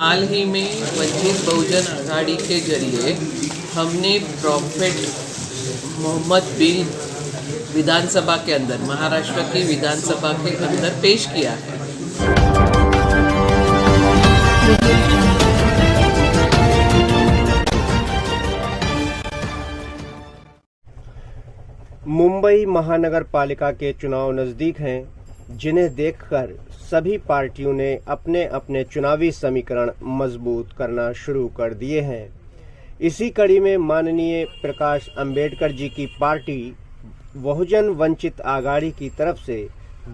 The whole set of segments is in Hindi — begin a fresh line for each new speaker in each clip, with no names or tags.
हाल ही में वंचित बहुजन आघाड़ी के जरिए हमने प्रॉफिट मोहम्मद बिल विधानसभा के अंदर, महाराष्ट्र की विधानसभा के अंदर पेश किया है।
मुंबई महानगर पालिका के चुनाव नजदीक हैं, जिन्हें देखकर सभी पार्टियों ने अपने अपने चुनावी समीकरण मजबूत करना शुरू कर दिए हैं। इसी कड़ी में माननीय प्रकाश अंबेडकर जी की पार्टी बहुजन वंचित आघाड़ी की तरफ से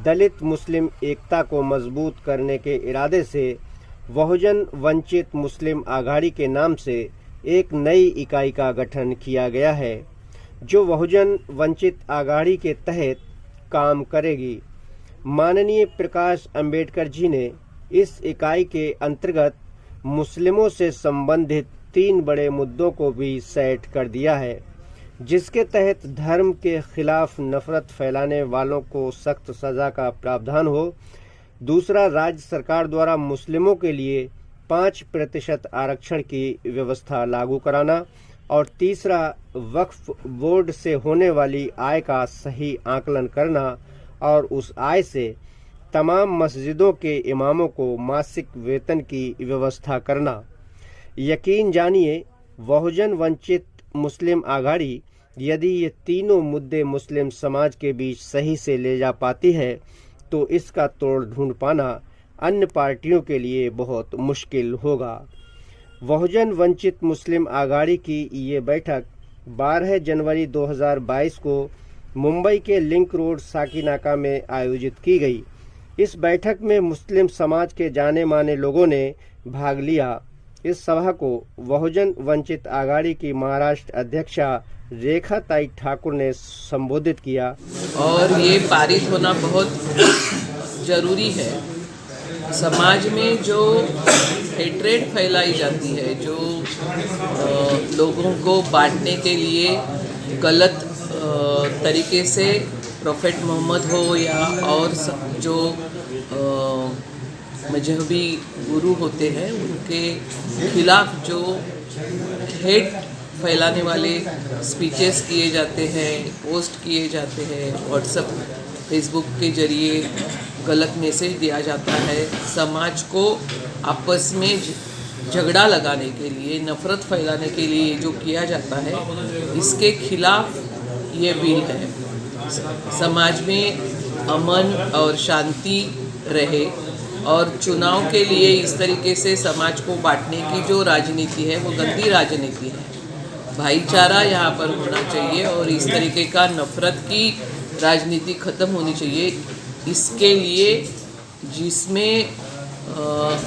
दलित मुस्लिम एकता को मजबूत करने के इरादे से बहुजन वंचित मुस्लिम आघाड़ी के नाम से एक नई इकाई का गठन किया गया है, जो बहुजन वंचित आघाड़ी के तहत काम करेगी। माननीय प्रकाश अंबेडकर जी ने इस इकाई के अंतर्गत मुस्लिमों से संबंधित 3 बड़े मुद्दों को भी सेट कर दिया है, जिसके तहत धर्म के खिलाफ नफरत फैलाने वालों को सख्त सजा का प्रावधान हो। दूसरा, राज्य सरकार द्वारा मुस्लिमों के लिए 5% आरक्षण की व्यवस्था लागू कराना। और तीसरा, वक्फ बोर्ड से होने वाली आय का सही आकलन करना और उस आय से तमाम मस्जिदों के इमामों को मासिक वेतन की व्यवस्था करना। यकीन जानिए, बहुजन वंचित मुस्लिम आघाड़ी यदि ये तीनों मुद्दे मुस्लिम समाज के बीच सही से ले जा पाती है, तो इसका तोड़ ढूंढ पाना अन्य पार्टियों के लिए बहुत मुश्किल होगा। बहुजन वंचित मुस्लिम आघाड़ी की ये बैठक 12 जनवरी 2022 को मुंबई के लिंक रोड साकीनाका में आयोजित की गई। इस बैठक में मुस्लिम समाज के जाने माने लोगों ने भाग लिया। इस सभा को बहुजन वंचित आघाड़ी की महाराष्ट्र अध्यक्षा रेखा ताई ठाकुर ने संबोधित किया।
और ये पारित होना बहुत जरूरी है। समाज में जो हेट्रेड फैलाई जाती है, जो लोगों को बांटने के लिए गलत तरीके से प्रॉफिट मोहम्मद हो या और जो मजहबी गुरु होते हैं, उनके खिलाफ जो हेट फैलाने वाले स्पीचेस किए जाते हैं, पोस्ट किए जाते हैं, व्हाट्सएप फेसबुक के जरिए गलत मैसेज दिया जाता है, समाज को आपस में झगड़ा लगाने के लिए, नफरत फैलाने के लिए जो किया जाता है, इसके खिलाफ ये बिल है। समाज में अमन और शांति रहे और चुनाव के लिए इस तरीके से समाज को बांटने की जो राजनीति है, वो गंदी राजनीति है। भाईचारा यहाँ पर होना चाहिए और इस तरीके का नफरत की राजनीति ख़त्म होनी चाहिए। इसके लिए जिसमें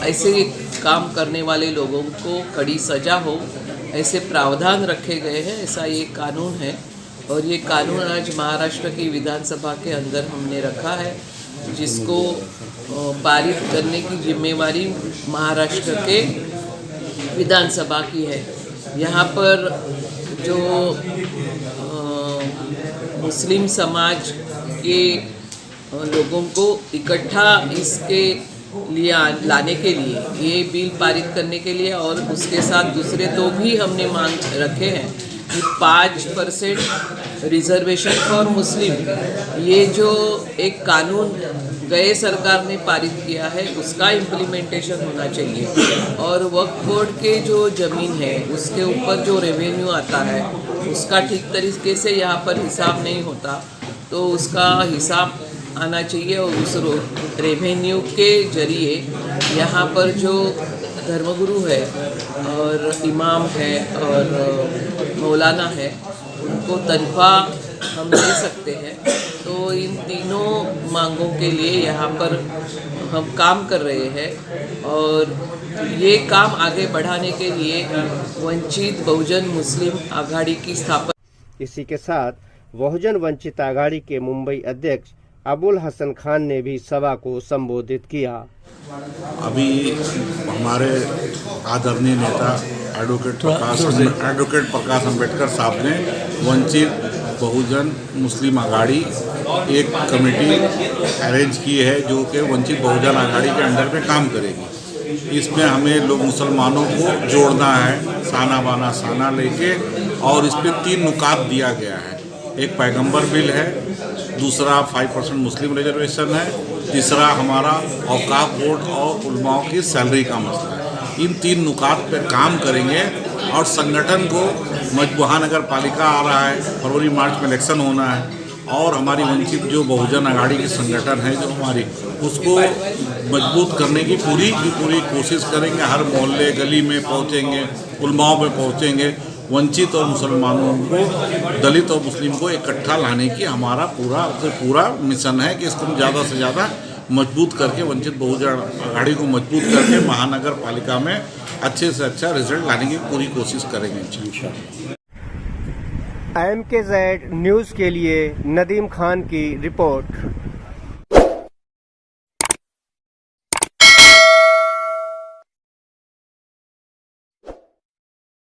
ऐसे काम करने वाले लोगों को कड़ी सज़ा हो, ऐसे प्रावधान रखे गए हैं। ऐसा ये कानून है और ये कानून आज महाराष्ट्र की विधानसभा के अंदर हमने रखा है, जिसको पारित करने की जिम्मेवारी महाराष्ट्र के विधानसभा की है। यहाँ पर जो मुस्लिम समाज के लोगों को इकट्ठा इसके लिए लाने के लिए, ये बिल पारित करने के लिए, और उसके साथ दूसरे 2 भी हमने मांग रखे हैं कि 5% रिजर्वेशन फॉर मुस्लिम, ये जो एक कानून गए सरकार ने पारित किया है, उसका इम्प्लीमेंटेशन होना चाहिए। और वक्फ बोर्ड के जो ज़मीन है, उसके ऊपर जो रेवेन्यू आता है, उसका ठीक तरीके से यहाँ पर हिसाब नहीं होता, तो उसका हिसाब आना चाहिए। और उस रेवेन्यू के जरिए यहाँ पर जो धर्मगुरु है और इमाम है और मौलाना है, उनको तनख्वाह हम दे सकते हैं। तो इन तीनों मांगों के लिए यहाँ पर हम काम कर रहे हैं और ये काम आगे बढ़ाने के लिए वंचित बहुजन मुस्लिम आघाड़ी की स्थापना।
इसी के साथ बहुजन वंचित आघाड़ी के मुंबई अध्यक्ष अबुल हसन खान ने भी सभा को संबोधित किया।
अभी हमारे आदरणीय नेता एडवोकेट प्रकाश अंबेडकर साहब ने वंचित बहुजन मुस्लिम आघाड़ी एक कमेटी अरेंज की है, जो कि वंचित बहुजन आघाड़ी के अंडर में काम करेगी। इसमें हमें लोग मुसलमानों को जोड़ना है, साना बाना साना लेके, और इस पर 3 नुकात दिया गया है। एक पैगंबर बिल है, दूसरा 5% मुस्लिम रिजर्वेशन है, तीसरा हमारा औकाफ बोर्ड और उलमाओं की सैलरी का मसला है। इन 3 नुकात पर काम करेंगे और संगठन को महानगर पालिका आ रहा है, फरवरी मार्च में इलेक्शन होना है, और हमारी वंचित जो बहुजन अघाड़ी की संगठन है जो हमारी, उसको मजबूत करने की पूरी कोशिश करेंगे। हर मोहल्ले गली में पहुंचेंगे, उलमाओं में पहुंचेंगे। वंचित और मुसलमानों को, दलित और मुस्लिम को इकट्ठा लाने की हमारा पूरा मिशन है कि इसको ज़्यादा से ज़्यादा मजबूत करके, वंचित बहुजन अघाड़ी को मजबूत करके महानगर पालिका में अच्छे से अच्छा रिजल्ट लाने की पूरी कोशिश करेंगे।
MKZ न्यूज़ के लिए नदीम खान की रिपोर्ट।